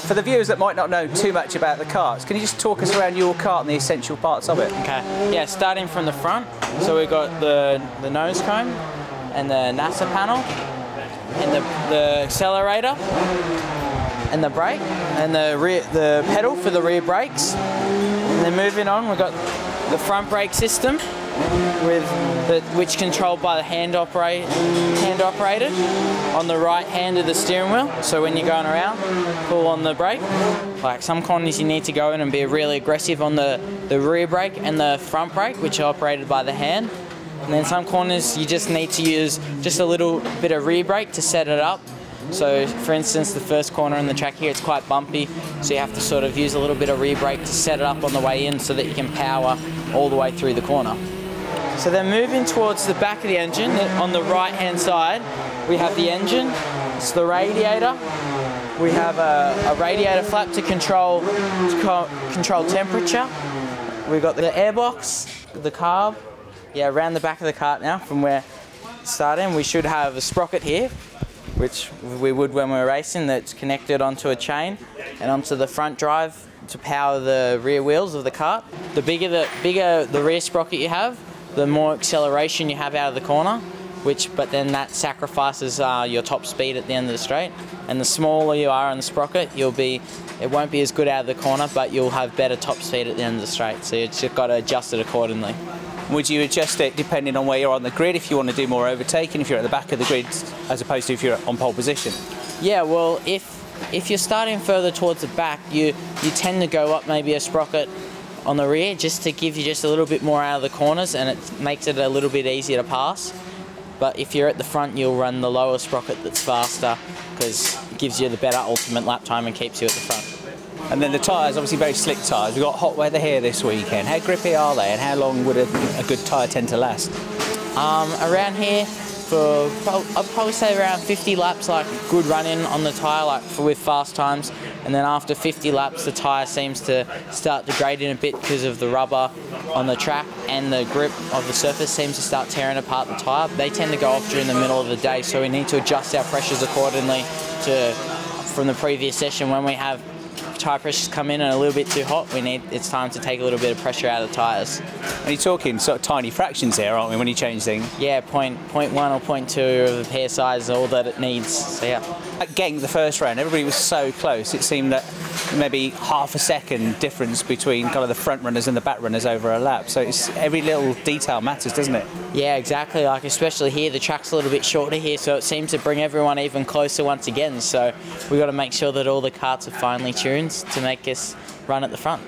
For the viewers that might not know too much about the karts, can you just talk us around your kart and the essential parts of it? Okay, yeah, starting from the front, so we've got the nose cone and the NASA panel and the accelerator and the brake and the pedal for the rear brakes. And then moving on, we've got the front brake system which controlled by the hand operated on the right hand of the steering wheel. So when you're going around, pull on the brake. Like some corners you need to go in and be really aggressive on the rear brake and the front brake, which are operated by the hand. And then some corners you just need to use just a little bit of rear brake to set it up. So for instance, the first corner in the track here, it's quite bumpy, so you have to sort of use a little bit of rear brake to set it up on the way in so that you can power all the way through the corner. So then moving towards the back of the engine, on the right hand side, we have the engine, it's the radiator. We have a radiator flap to control temperature. We've got the airbox, the carb. Yeah, around the back of the kart now, from where it's starting, we should have a sprocket here, which we would when we were racing, that's connected onto a chain and onto the front drive to power the rear wheels of the kart. The bigger the rear sprocket you have, the more acceleration you have out of the corner, but then that sacrifices your top speed at the end of the straight. And the smaller you are on the sprocket, it won't be as good out of the corner, but you'll have better top speed at the end of the straight. So you've just got to adjust it accordingly. Would you adjust it depending on where you're on the grid, if you want to do more overtaking, if you're at the back of the grid, as opposed to if you're on pole position? Yeah, well, if you're starting further towards the back, you tend to go up maybe a sprocket on the rear just to give you just a little bit more out of the corners, and it makes it a little bit easier to pass. But if you're at the front, you'll run the lower sprocket that's faster because it gives you the better ultimate lap time and keeps you at the front. And then the tyres, obviously very slick tyres. We've got hot weather here this weekend. How grippy are they, and how long would a good tyre tend to last? Around here, I'd probably say around 50 laps, like good running on the tyre, like with fast times. And then after 50 laps, the tyre seems to start degrading a bit because of the rubber on the track, and the grip of the surface seems to start tearing apart the tyre. They tend to go off during the middle of the day, so we need to adjust our pressures accordingly from the previous session. When we have tyre pressures come in and a little bit too hot, it's time to take a little bit of pressure out of the tyres. And you're talking sort of tiny fractions here, aren't we, when you change things? Yeah, 0.1 or 0.2 of the PSI is all that it needs, so yeah. At Genk, the first round, everybody was so close, it seemed that maybe half a second difference between kind of the front runners and the back runners over a lap, so every little detail matters, doesn't it? Yeah, exactly, like especially here, the track's a little bit shorter here, so it seems to bring everyone even closer once again, so we've got to make sure that all the karts are finely tuned to make us run at the front.